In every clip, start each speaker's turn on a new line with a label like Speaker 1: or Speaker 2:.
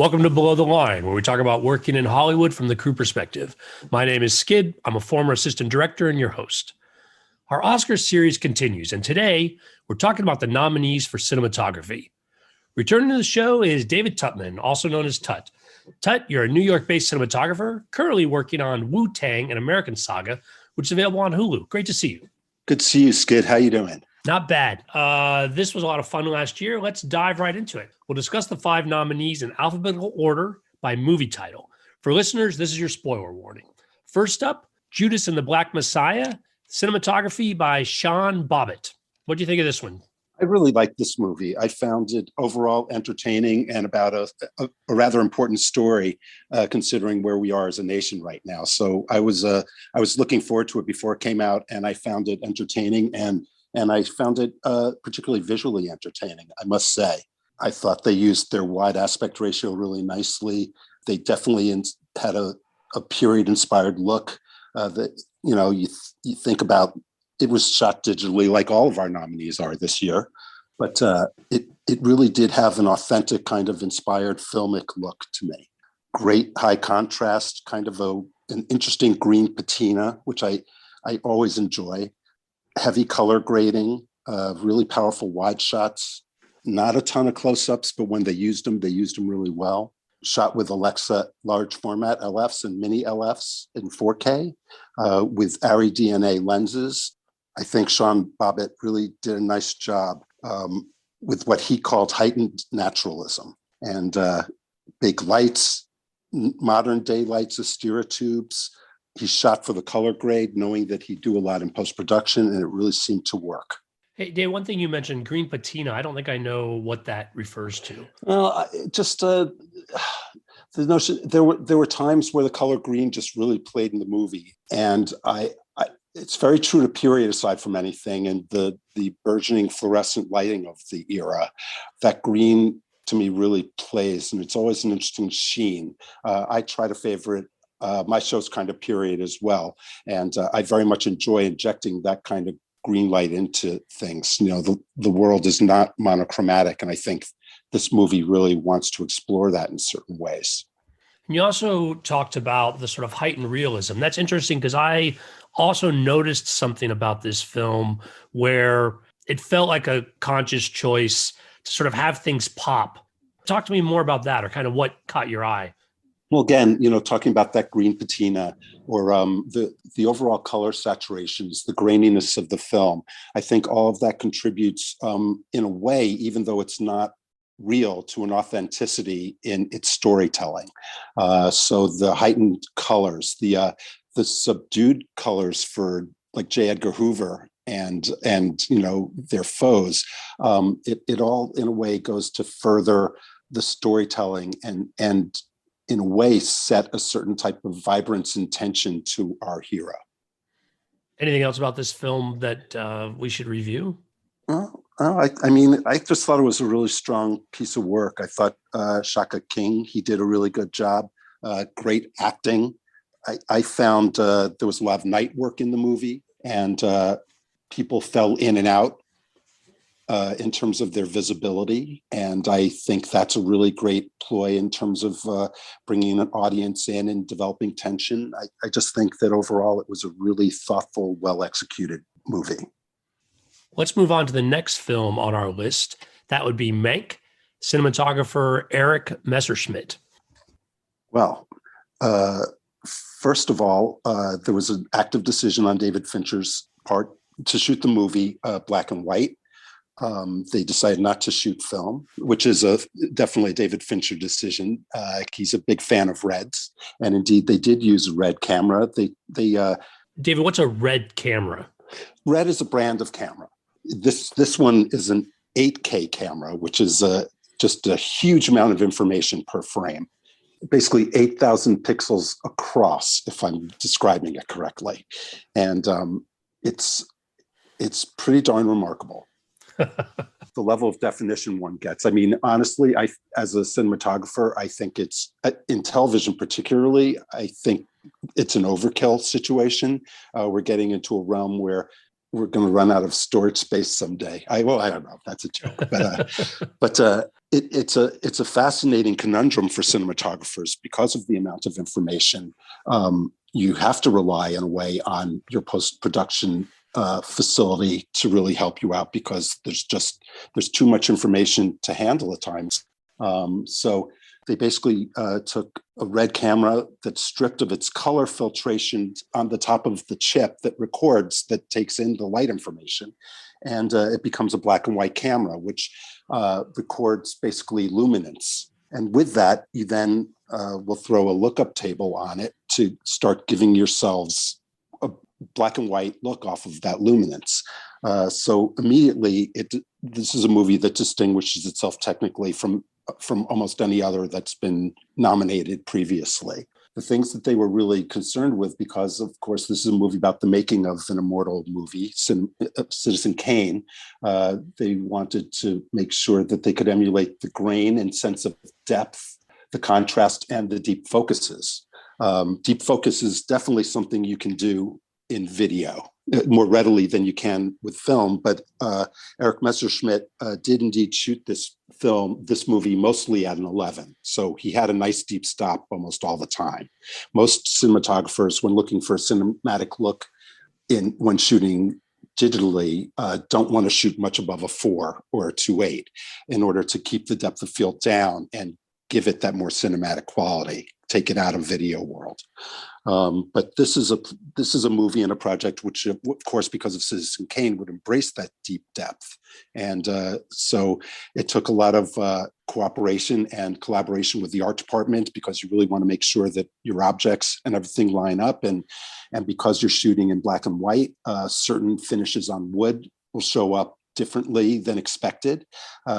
Speaker 1: Welcome to Below the Line, where we talk about working in Hollywood from the crew perspective. My name is Skid. I'm a former assistant director and your host. Our Oscar series continues, and today we're talking about the nominees for cinematography. Returning to the show is David Tuttman, also known as Tut. Tut, you're a New York-based cinematographer, currently working on Wu-Tang, an American Saga, which is available on Hulu. Great to see you.
Speaker 2: Good to see you, Skid. How you doing?
Speaker 1: Not bad. This was a lot of fun last year. Let's dive right into it. We'll discuss the 5 nominees in alphabetical order by movie title. For listeners, this is your spoiler warning. First up, Judas and the Black Messiah, cinematography by Sean Bobbitt. What do you think of this one?
Speaker 2: I really liked this movie. I found it overall entertaining and about a rather important story, considering where we are as a nation right now. So I was looking forward to it before it came out, and I found it entertaining and I found it particularly visually entertaining, I must say. I thought they used their wide aspect ratio really nicely. They definitely had a period-inspired look that, you think about. It was shot digitally like all of our nominees are this year, but it really did have an authentic kind of inspired filmic look to me. Great high contrast, kind of an interesting green patina, which I always enjoy. Heavy color grading, really powerful wide shots, not a ton of close-ups, but when they used them really well. Shot with Alexa large format LFs and mini LFs in 4K with ARRI DNA lenses. I think Sean Bobbitt really did a nice job with what he called heightened naturalism and big lights, modern day lights, Astereotubes. He shot for the color grade, knowing that he'd do a lot in post-production, and it really seemed to work.
Speaker 1: Hey, Dave, one thing you mentioned, green patina. I don't think I know what that refers to.
Speaker 2: Well, just the notion, there were times where the color green just really played in the movie, and it's very true to period aside from anything, and the burgeoning fluorescent lighting of the era. That green to me really plays, and it's always an interesting sheen. I try to favor it. My show's kind of period as well, and I very much enjoy injecting that kind of green light into things. The world is not monochromatic, and I think this movie really wants to explore that in certain ways.
Speaker 1: And you also talked about the sort of heightened realism. That's interesting because I also noticed something about this film where it felt like a conscious choice to sort of have things pop. Talk to me more about that, or kind of what caught your eye.
Speaker 2: Well, again, talking about that green patina or the overall color saturations, the graininess of the film, I think all of that contributes in a way, even though it's not real, to an authenticity in its storytelling. So the heightened colors, the subdued colors for like J. Edgar Hoover and their foes, it all in a way goes to further the storytelling and in a way set a certain type of vibrance and tension to our hero.
Speaker 1: Anything else about this film that we should review?
Speaker 2: I just thought it was a really strong piece of work. I thought Shaka King, he did a really good job. Great acting. I found there was a lot of night work in the movie, and people fell in and out in terms of their visibility. And I think that's a really great ploy in terms of bringing an audience in and developing tension. I just think that overall it was a really thoughtful, well-executed movie.
Speaker 1: Let's move on to the next film on our list. That would be Mank, cinematographer Eric Messerschmidt.
Speaker 2: Well, first of all, there was an active decision on David Fincher's part to shoot the movie black and white. They decided not to shoot film, which is definitely a David Fincher decision. He's a big fan of reds, and indeed they did use a red camera.
Speaker 1: David, what's a red camera?
Speaker 2: Red is a brand of camera. This one is an 8K camera, which is just a huge amount of information per frame. Basically 8,000 pixels across, if I'm describing it correctly, and it's pretty darn remarkable. The level of definition one gets. I mean, honestly, as a cinematographer, I think it's in television particularly, I think it's an overkill situation. We're getting into a realm where we're going to run out of storage space someday. I don't know. That's a joke, but it's a fascinating conundrum for cinematographers because of the amount of information. You have to rely in a way on your post-production facility to really help you out because there's too much information to handle at times. So they basically took a red camera that's stripped of its color filtration on the top of the chip that records, that takes in the light information. And it becomes a black and white camera, which records basically luminance. And with that, you then will throw a lookup table on it to start giving yourselves a black and white look off of that luminance. So immediately, this is a movie that distinguishes itself technically from almost any other that's been nominated previously. The things that they were really concerned with, because of course this is a movie about the making of an immortal movie, Citizen Kane, they wanted to make sure that they could emulate the grain and sense of depth, the contrast, and the deep focuses. Deep focus is definitely something you can do in video more readily than you can with film. But Eric Messerschmidt did indeed shoot this movie mostly at an 11. So he had a nice deep stop almost all the time. Most cinematographers, when looking for a cinematic look when shooting digitally, don't want to shoot much above a 4 or a 2.8 in order to keep the depth of field down and give it that more cinematic quality, take it out of video world. But this is a movie and a project which, of course, because of Citizen Kane, would embrace that deep depth. And so it took a lot of cooperation and collaboration with the art department, because you really want to make sure that your objects and everything line up. And because you're shooting in black and white, certain finishes on wood will show up differently than expected,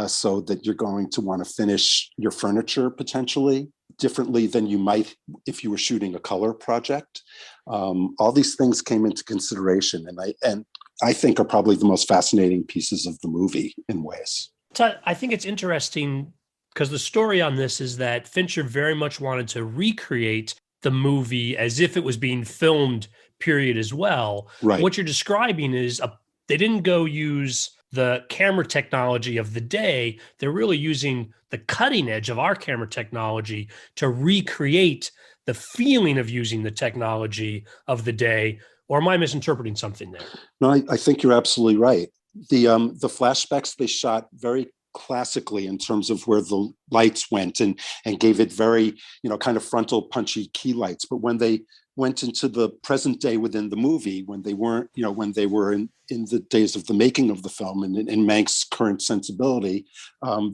Speaker 2: so that you're going to want to finish your furniture potentially differently than you might if you were shooting a color project. All these things came into consideration, and I think are probably the most fascinating pieces of the movie in ways.
Speaker 1: So I think it's interesting because the story on this is that Fincher very much wanted to recreate the movie as if it was being filmed, period, as well.
Speaker 2: Right.
Speaker 1: What you're describing is they didn't go use the camera technology of the day. They're really using the cutting edge of our camera technology to recreate the feeling of using the technology of the day. Or am I misinterpreting something there?
Speaker 2: No, I think you're absolutely right. The flashbacks they shot very classically in terms of where the lights went, and gave it very, kind of frontal punchy key lights. But when they went into the present day within the movie, when they weren't, when they were in the days of the making of the film and in Mank's current sensibility,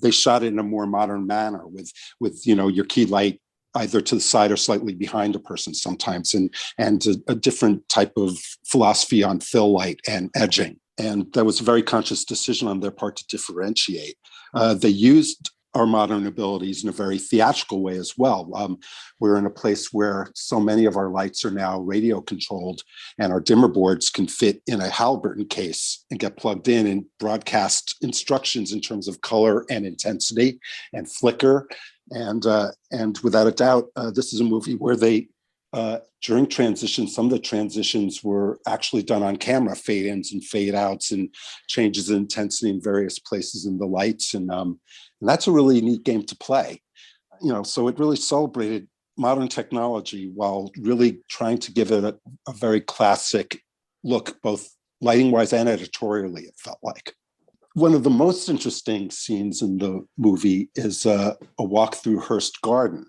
Speaker 2: they shot it in a more modern manner with your key light either to the side or slightly behind a person sometimes, and a different type of philosophy on fill light and edging. And that was a very conscious decision on their part to differentiate. They used our modern abilities in a very theatrical way as well. We're in a place where so many of our lights are now radio controlled, and our dimmer boards can fit in a Halliburton case and get plugged in and broadcast instructions in terms of color and intensity and flicker. And without a doubt, this is a movie where they, during transition, some of the transitions were actually done on camera, fade ins and fade outs and changes in intensity in various places in the lights. And that's a really neat game to play. So it really celebrated modern technology while really trying to give it a very classic look, both lighting wise and editorially, it felt like. One of the most interesting scenes in the movie is a walk through Hearst Garden,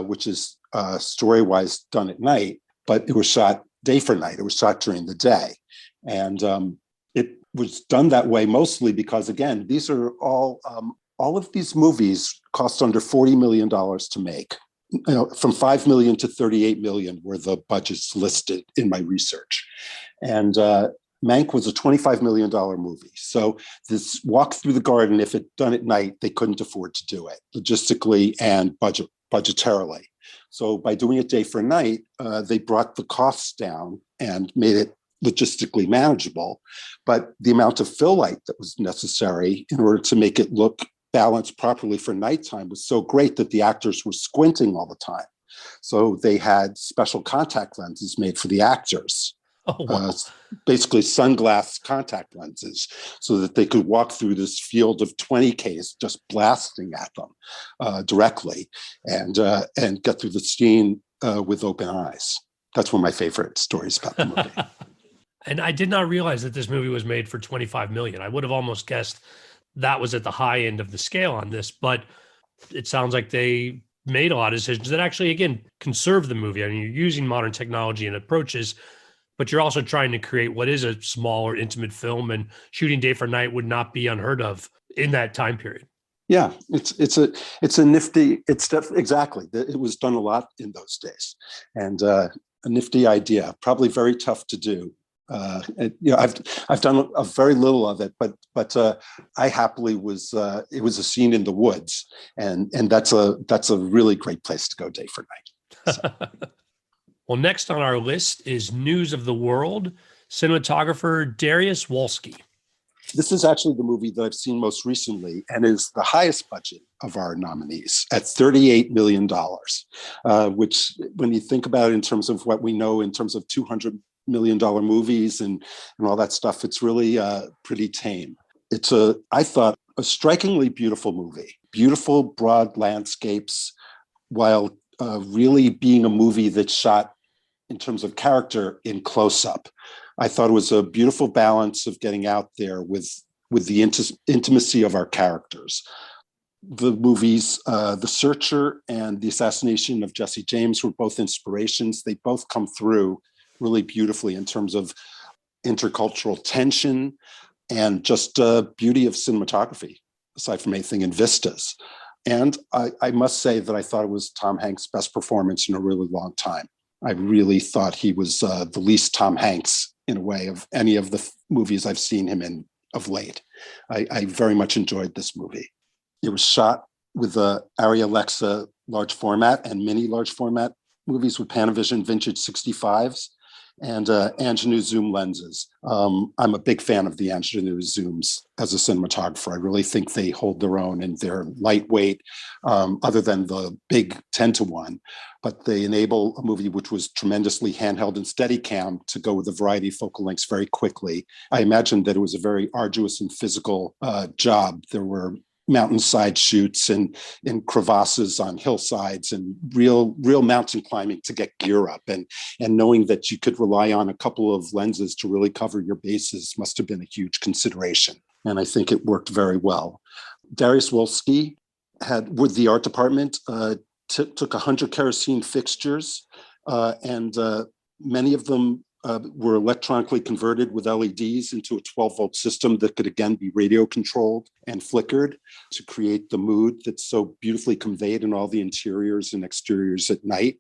Speaker 2: which is story-wise done at night, but it was shot day for night. It was shot during the day. And it was done that way mostly because, again, these are all of these movies cost under $40 million to make. From $5 million to $38 million were the budgets listed in my research. And Mank was a $25 million movie. So this walk through the garden, if it done at night, they couldn't afford to do it logistically and budgetarily. So by doing it day for night, they brought the costs down and made it logistically manageable. But the amount of fill light that was necessary in order to make it look balanced properly for nighttime was so great that the actors were squinting all the time. So they had special contact lenses made for the actors.
Speaker 1: Oh,
Speaker 2: uh,
Speaker 1: wow.
Speaker 2: basically sunglass contact lenses, so that they could walk through this field of 20Ks just blasting at them directly, and get through the scene with open eyes. That's one of my favorite stories about the movie.
Speaker 1: And I did not realize that this movie was made for 25 million. I would have almost guessed that was at the high end of the scale on this, but it sounds like they made a lot of decisions that actually, again, conserve the movie. I mean, you're using modern technology and approaches, but you're also trying to create what is a small or intimate film, and shooting day for night would not be unheard of in that time period.
Speaker 2: Yeah, it's a nifty. Exactly. It was done a lot in those days, and a nifty idea. Probably very tough to do. I've done a very little of it, but I happily was. It was a scene in the woods, and that's a really great place to go day for night. So.
Speaker 1: Well, next on our list is News of the World, cinematographer Darius Wolski.
Speaker 2: This is actually the movie that I've seen most recently and is the highest budget of our nominees at $38 million, which, when you think about it in terms of what we know in terms of $200 million movies and all that stuff, it's really pretty tame. It's I thought, a strikingly beautiful movie, beautiful broad landscapes, while really being a movie that's shot in terms of character in close-up. I thought it was a beautiful balance of getting out there with the intimacy of our characters. The movies, The Searcher and The Assassination of Jesse James, were both inspirations. They both come through really beautifully in terms of intercultural tension and just beauty of cinematography, aside from anything in vistas. And I must say that I thought it was Tom Hanks' best performance in a really long time. I really thought he was the least Tom Hanks, in a way, of any of the movies I've seen him in of late. I very much enjoyed this movie. It was shot with the Arri Alexa large format and mini large format movies with Panavision vintage 65s and Angenieux zoom lenses. I'm a big fan of the Angenieux zooms as a cinematographer. I really think they hold their own, and they're lightweight, other than the big 10-to-1, but they enable a movie which was tremendously handheld and Steadicam to go with a variety of focal lengths very quickly. I imagined that it was a very arduous and physical job. There were mountainside shoots and in crevasses on hillsides and real mountain climbing to get gear up, and knowing that you could rely on a couple of lenses to really cover your bases must have been a huge consideration, and I think it worked very well. Darius Wolski had, with the art department, took 100 kerosene fixtures, and many of them were electronically converted with LEDs into a 12-volt system that could again be radio controlled and flickered to create the mood that's so beautifully conveyed in all the interiors and exteriors at night.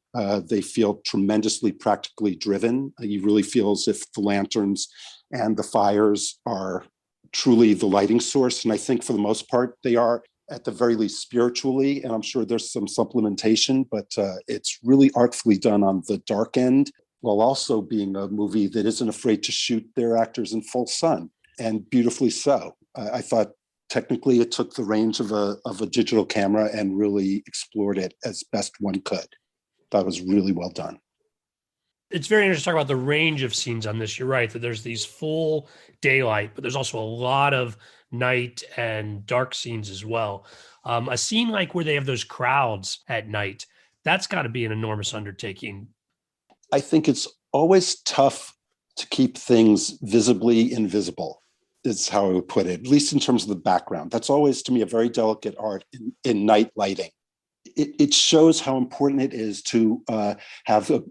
Speaker 2: They feel tremendously practically driven. You really feel as if the lanterns and the fires are truly the lighting source. And I think for the most part, they are, at the very least, spiritually. And I'm sure there's some supplementation, but it's really artfully done on the dark end, while also being a movie that isn't afraid to shoot their actors in full sun, and beautifully so. I thought technically it took the range of a digital camera and really explored it as best one could. That was really well done.
Speaker 1: It's very interesting to talk about the range of scenes on this. You're right that there's these full daylight, but there's also a lot of night and dark scenes as well. A scene like where they have those crowds at night, that's got to be an enormous undertaking.
Speaker 2: I think it's always tough to keep things visibly invisible, is how I would put it, at least in terms of the background. That's always, to me, a very delicate art in night lighting. It shows how important it is to have a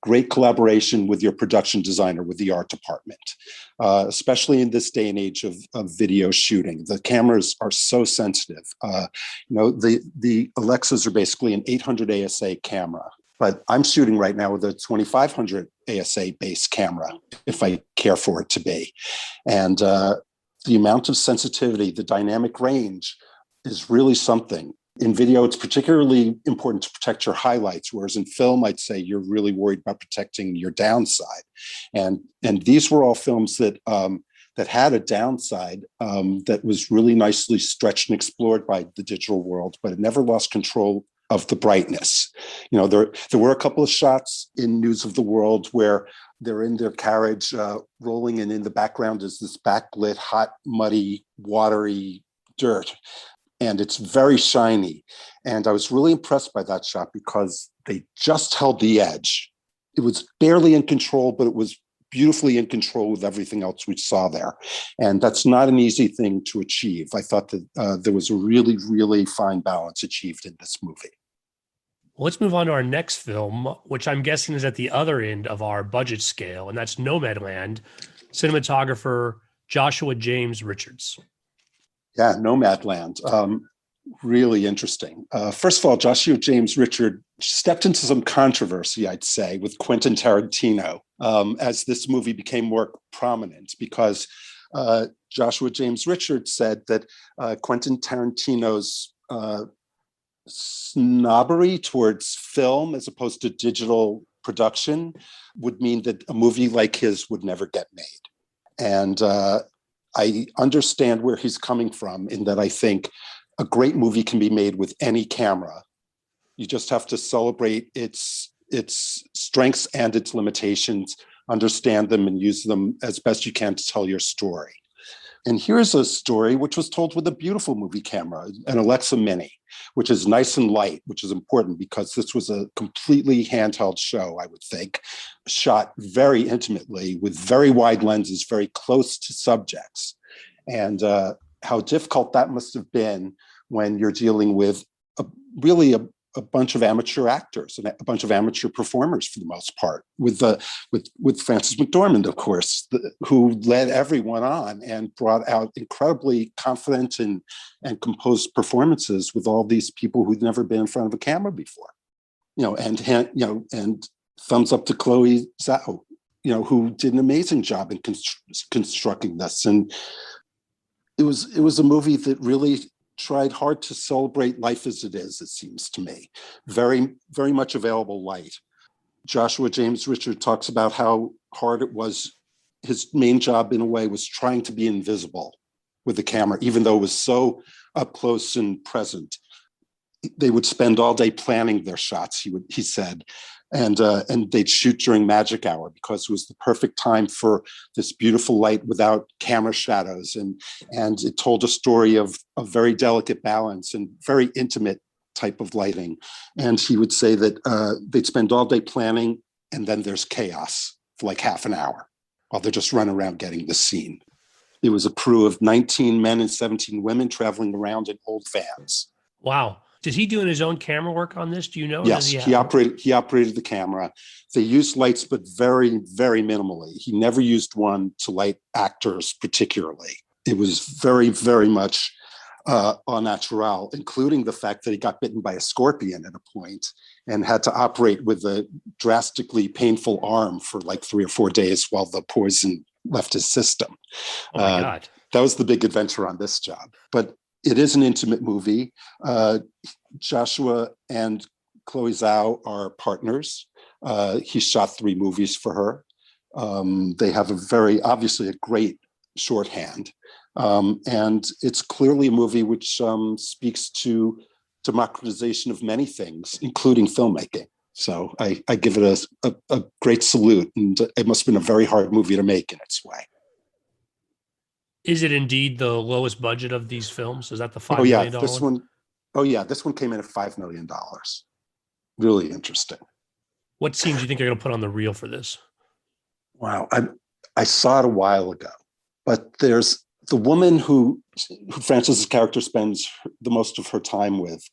Speaker 2: great collaboration with your production designer, with the art department, especially in this day and age of video shooting. The cameras are so sensitive. The Alexas are basically an 800 ASA camera, but I'm shooting right now with a 2500 ASA base camera, if I care for it to be. And the amount of sensitivity, the dynamic range is really something. In video, it's particularly important to protect your highlights, whereas in film, I'd say you're really worried about protecting your downside. And these were all films that had a downside that was really nicely stretched and explored by the digital world, but it never lost control of the brightness. There were a couple of shots in News of the World where they're in their carriage rolling, and in the background is this backlit, hot, muddy, watery dirt. And it's very shiny. And I was really impressed by that shot because they just held the edge. It was barely in control, but it was beautifully in control with everything else we saw there. And that's not an easy thing to achieve. I thought that there was a really, really fine balance achieved in this movie.
Speaker 1: Let's move on to our next film, which I'm guessing is at the other end of our budget scale, and that's Nomadland, cinematographer Joshua James Richards.
Speaker 2: Yeah, Nomadland. Really interesting. First of all, Joshua James Richard stepped into some controversy, I'd say, with Quentin Tarantino as this movie became more prominent, because Joshua James Richard said that Quentin Tarantino's snobbery towards film as opposed to digital production would mean that a movie like his would never get made. And I understand where he's coming from, in that I think a great movie can be made with any camera. You just have to celebrate its strengths and its limitations, understand them, and use them as best you can to tell your story. And here's a story which was told with a beautiful movie camera, an Alexa Mini, which is nice and light, which is important because this was a completely handheld show, I would think, shot very intimately with very wide lenses, very close to subjects. And how difficult that must have been when you're dealing with really a bunch of amateur actors and a bunch of amateur performers for the most part, with Frances McDormand, of course, who led everyone on and brought out incredibly confident and composed performances with all these people who'd never been in front of a camera before. And thumbs up to Chloe Zhao, who did an amazing job in constructing this. And it was a movie that really tried hard to celebrate life as it is, it seems to me. Very, very much available light. Joshua James Richard talks about how hard it was. His main job, in a way, was trying to be invisible with the camera, even though it was so up close and present. They would spend all day planning their shots, he said. And they'd shoot during magic hour because it was the perfect time for this beautiful light without camera shadows. And it told a story of a very delicate balance and very intimate type of lighting. And he would say that they'd spend all day planning, and then there's chaos for like half an hour while they're just running around getting the scene. It was a crew of 19 men and 17 women traveling around in old vans.
Speaker 1: Wow. Did he do his own camera work on this? Do you know?
Speaker 2: Yes, he operated the camera. They used lights, but very, very minimally. He never used one to light actors particularly. It was very, very much au naturel, including the fact that he got bitten by a scorpion at a point and had to operate with a drastically painful arm for like 3 or 4 days while the poison left his system.
Speaker 1: Oh my God.
Speaker 2: That was the big adventure on this job. But it is an intimate movie. Joshua and Chloe Zhao are partners. He shot 3 movies for her. They have obviously a great shorthand. And it's clearly a movie which speaks to democratization of many things, including filmmaking. So I give it a great salute, and it must have been a very hard movie to make in its way.
Speaker 1: Is it indeed the lowest budget of these films? Is that the $5 million one?
Speaker 2: This one came in at $5 million. Really interesting.
Speaker 1: What scenes do you think they're going to put on the reel for this?
Speaker 2: Wow. I saw it a while ago, but there's the woman who Frances' character spends the most of her time with.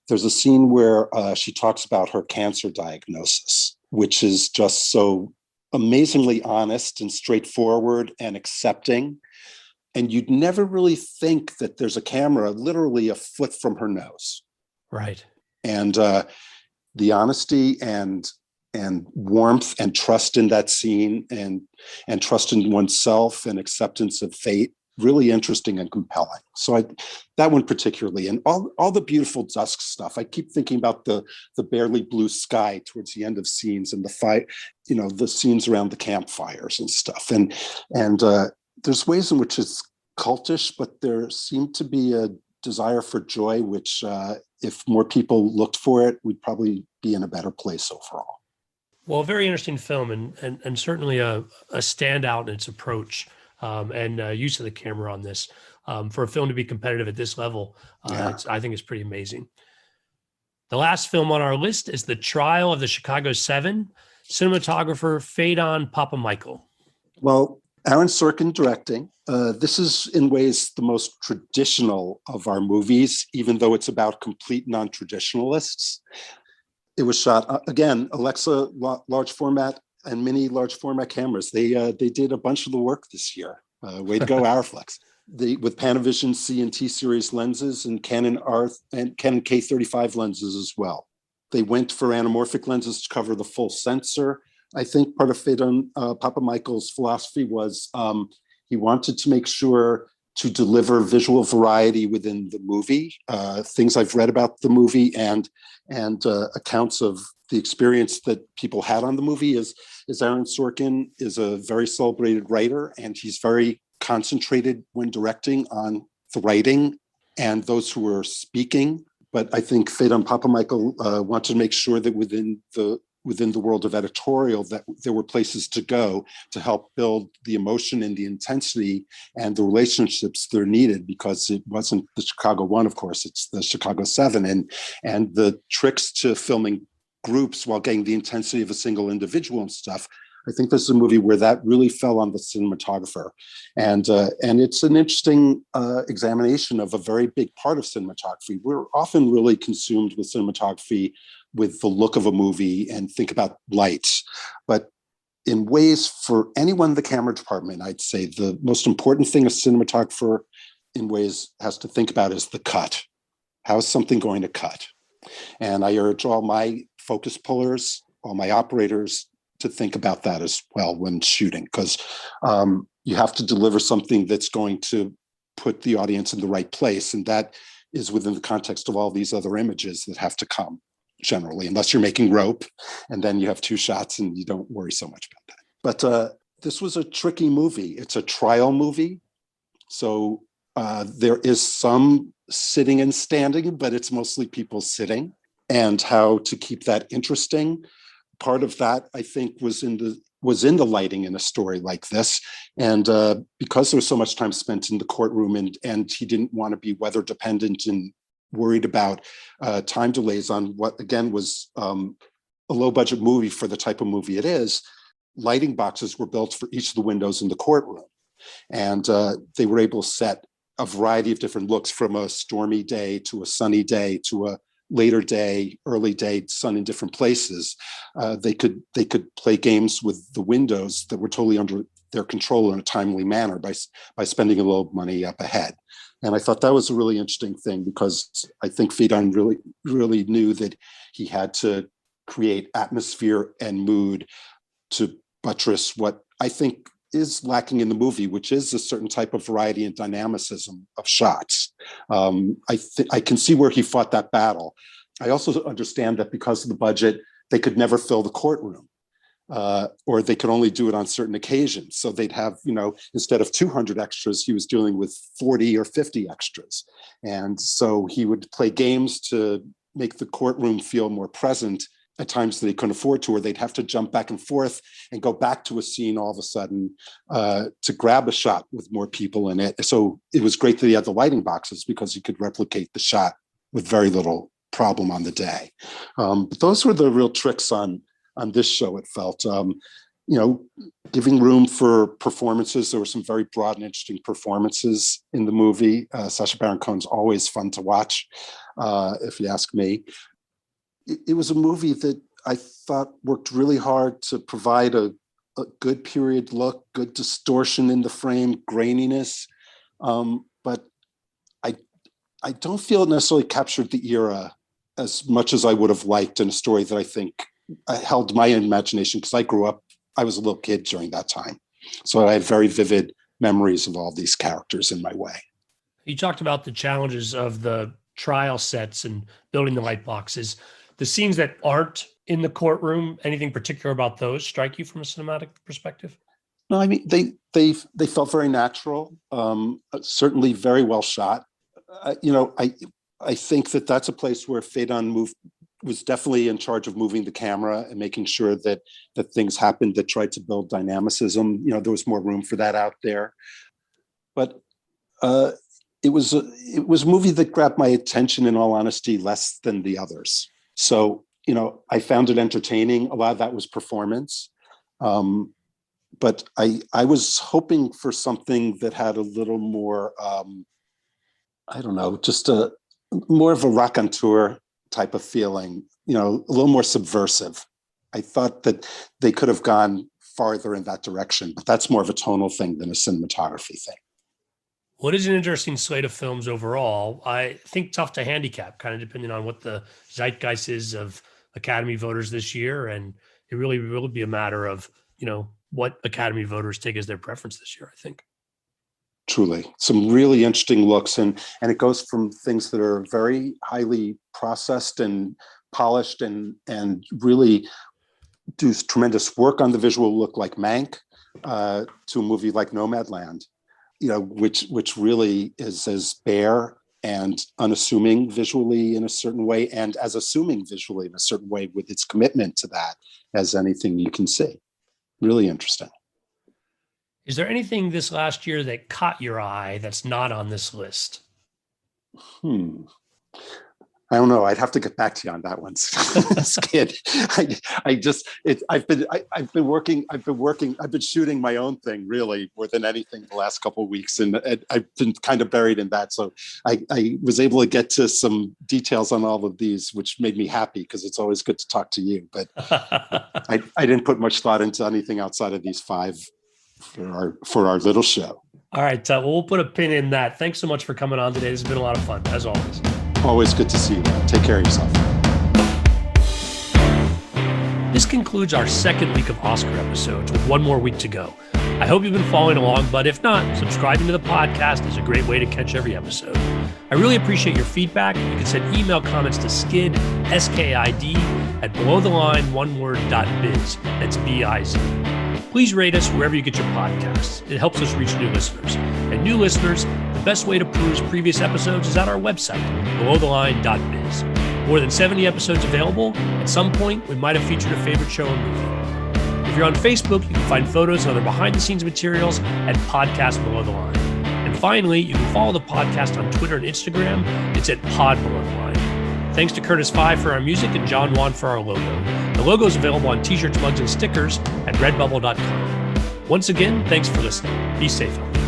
Speaker 2: There's a scene where she talks about her cancer diagnosis, which is just so amazingly honest and straightforward and accepting. And you'd never really think that there's a camera literally a foot from her nose.
Speaker 1: Right.
Speaker 2: And the honesty and warmth and trust in that scene and trust in oneself and acceptance of fate, really interesting and compelling. So that one particularly, and all the beautiful dusk stuff. I keep thinking about the barely blue sky towards the end of scenes and the scenes around the campfires and stuff. And there's ways in which it's cultish, but there seemed to be a desire for joy, which if more people looked for it, we'd probably be in a better place overall.
Speaker 1: Well, a very interesting film and certainly a standout in its approach and use of the camera on this. For a film to be competitive at this level, I think it's pretty amazing. The last film on our list is The Trial of the Chicago Seven, cinematographer Phaedon Papamichael.
Speaker 2: Well, Aaron Sorkin directing. This is in ways the most traditional of our movies, even though it's about complete non-traditionalists. It was shot, again, Alexa large format and mini large format cameras. They did a bunch of the work this year. Way to go, Ariflex. With Panavision C and T series lenses and Canon K35 lenses as well. They went for anamorphic lenses to cover the full sensor. I think part of Phaedon Papamichael's philosophy was he wanted to make sure to deliver visual variety within the movie. Things I've read about the movie and accounts of the experience that people had on the movie is Aaron Sorkin is a very celebrated writer, and he's very concentrated when directing on the writing and those who are speaking. But I think Phaedon Papamichael wanted to make sure that within the world of editorial that there were places to go to help build the emotion and the intensity and the relationships that are needed, because it wasn't the Chicago One, of course, it's the Chicago Seven, and the tricks to filming groups while getting the intensity of a single individual and stuff. I think this is a movie where that really fell on the cinematographer. And it's an interesting examination of a very big part of cinematography. We're often really consumed with cinematography with the look of a movie and think about lights. But in ways, for anyone in the camera department, I'd say the most important thing a cinematographer in ways has to think about is the cut. How is something going to cut? And I urge all my focus pullers, all my operators, to think about that as well when shooting, because you have to deliver something that's going to put the audience in the right place. And that is within the context of all these other images that have to come generally, unless you're making rope, and then you have two shots and you don't worry so much about that. But this was a tricky movie. It's a trial movie. So there is some sitting and standing, but it's mostly people sitting, and how to keep that interesting. Part of that, I think, was in the lighting in a story like this. And because there was so much time spent in the courtroom, and he didn't want to be weather dependent and worried about time delays on what, again, was a low budget movie for the type of movie it is, lighting boxes were built for each of the windows in the courtroom. And they were able to set a variety of different looks, from a stormy day to a sunny day to a later day, early day, sun in different places. They could play games with the windows that were totally under their control in a timely manner by spending a little money up ahead. And I thought that was a really interesting thing, because I think Phaedon really knew that he had to create atmosphere and mood to buttress what I think is lacking in the movie, which is a certain type of variety and dynamicism of shots. I can see where he fought that battle. I also understand that because of the budget, they could never fill the courtroom, or they could only do it on certain occasions. So they'd have, instead of 200 extras, he was dealing with 40 or 50 extras. And so he would play games to make the courtroom feel more present at times that they couldn't afford to, or they'd have to jump back and forth and go back to a scene all of a sudden to grab a shot with more people in it. So it was great that he had the lighting boxes, because he could replicate the shot with very little problem on the day. But those were the real tricks on this show, it felt. Giving room for performances. There were some very broad and interesting performances in the movie. Sacha Baron Cohen's always fun to watch, if you ask me. It was a movie that I thought worked really hard to provide a good period look, good distortion in the frame, graininess. But I don't feel it necessarily captured the era as much as I would have liked in a story that I think held my imagination, because I was a little kid during that time. So I have very vivid memories of all these characters in my way.
Speaker 1: You talked about the challenges of the trial sets and building the light boxes. The scenes that aren't in the courtroom, anything particular about those strike you from a cinematic perspective?
Speaker 2: No, I mean, they felt very natural, certainly very well shot. I think that that's a place where Faidon was definitely in charge of moving the camera and making sure that things happened that tried to build dynamicism. There was more room for that out there. But it was a movie that grabbed my attention, in all honesty, less than the others. So, I found it entertaining. A lot of that was performance. But I was hoping for something that had a little more, I don't know, just more of a raconteur type of feeling, a little more subversive. I thought that they could have gone farther in that direction, but that's more of a tonal thing than a cinematography thing.
Speaker 1: What is an interesting slate of films overall? I think tough to handicap, kind of depending on what the zeitgeist is of Academy voters this year. And it really will be a matter of, what Academy voters take as their preference this year, I think.
Speaker 2: Truly, some really interesting looks. And it goes from things that are very highly processed and polished and really do tremendous work on the visual look like Mank, to a movie like Nomadland, which really is as bare and unassuming visually in a certain way, and as assuming visually in a certain way with its commitment to that as anything you can see. Really interesting.
Speaker 1: Is there anything this last year that caught your eye that's not on this list?
Speaker 2: I don't know. I'd have to get back to you on that one, Skid. I've been shooting my own thing really more than anything the last couple of weeks, and I've been kind of buried in that. So I was able to get to some details on all of these, which made me happy because it's always good to talk to you. But I didn't put much thought into anything outside of these 5 for our little show.
Speaker 1: All right, well, we'll put a pin in that. Thanks so much for coming on today. This has been a lot of fun, as always.
Speaker 2: Always good to see you. Take care of yourself.
Speaker 1: This concludes our second week of Oscar episodes with one more week to go. I hope you've been following along, but if not, subscribing to the podcast is a great way to catch every episode. I really appreciate your feedback. You can send email comments to skid, S-K-I-D, at belowtheline.biz. That's B-I-Z. Please rate us wherever you get your podcasts. It helps us reach new listeners. And new listeners, the best way to peruse previous episodes is at our website, belowtheline.biz. More than 70 episodes available. At some point, we might have featured a favorite show or movie. If you're on Facebook, you can find photos and other behind-the-scenes materials at Podcast Below the Line. And finally, you can follow the podcast on Twitter and Instagram. It's at Pod Below the Line. Thanks to Curtis Five for our music and John Wan for our logo. The logo is available on t-shirts, mugs, and stickers at redbubble.com. Once again, thanks for listening. Be safe out there.